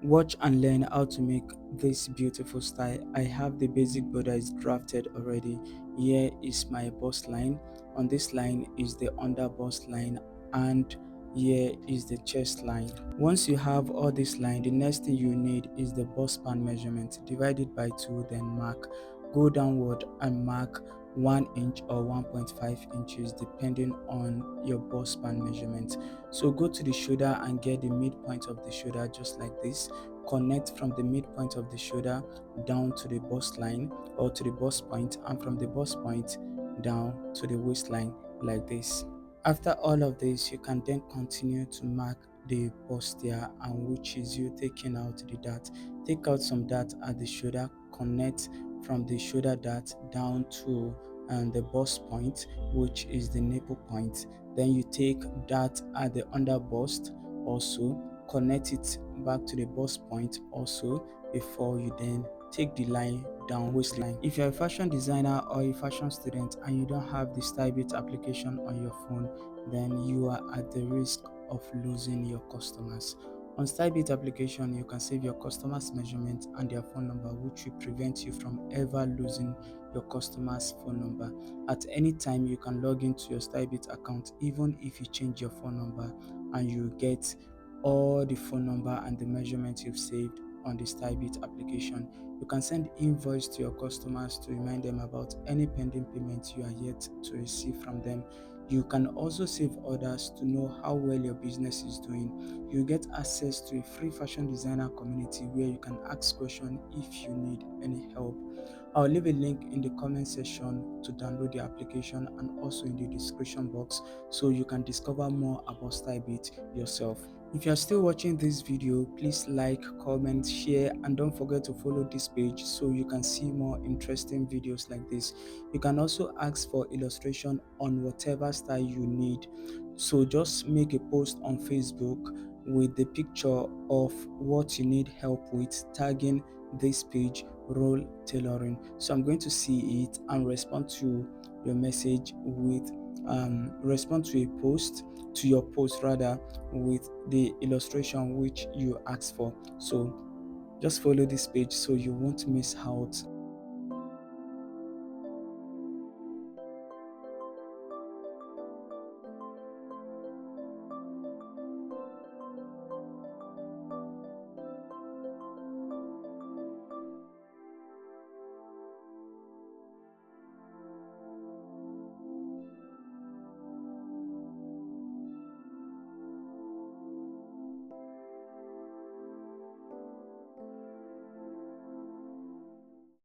Watch and learn how to make this beautiful style. I have the basic border is drafted already. Here is my bust line. On this line is the under bust line, and here is the chest line. Once you have all this line, the next thing you need is the bust span measurement. Divide it by 2, then mark. Go downward and mark 1 inch or 1.5 inches depending on your bust span measurement. So go to the shoulder and get the midpoint of the shoulder just like this. Connect from the midpoint of the shoulder down to the bust line or to the bust point, and from the bust point down to the waistline like this. After all of this, you can then continue to mark the bustier, and which is you taking out the dart. Take out some dart at the shoulder, connect from the shoulder dart down to the bust point, which is the nipple point. Then you take dart at the under bust, also connect it back to the bust point also before you then take the line down waistline. If you're a fashion designer or a fashion student and you don't have the StyleBit application on your phone, then you are at the risk of losing your customers. On StyleBit application, you can save your customers' measurement and their phone number, which will prevent you from ever losing your customer's phone number. At any time, you can log into your StyleBit account, even if you change your phone number, and you get all the phone number and the measurements you've saved on the StyleBit application. You can send invoice to your customers to remind them about any pending payments you are yet to receive from them. You can also save orders to know how well your business is doing. You get access to a free fashion designer community where you can ask questions if you need any help. I'll leave a link in the comment section to download the application and also in the description box so you can discover more about StyleBit yourself. If you are still watching this video, please like, comment, share, and don't forget to follow this page so you can see more interesting videos like this. You can also ask for illustration on whatever style you need. So just make a post on Facebook with the picture of what you need help with, tagging this page Role Tailoring. So I'm going to see it and respond to your message with respond to a post to your post rather with the illustration which you asked for. So just follow this page so you won't miss out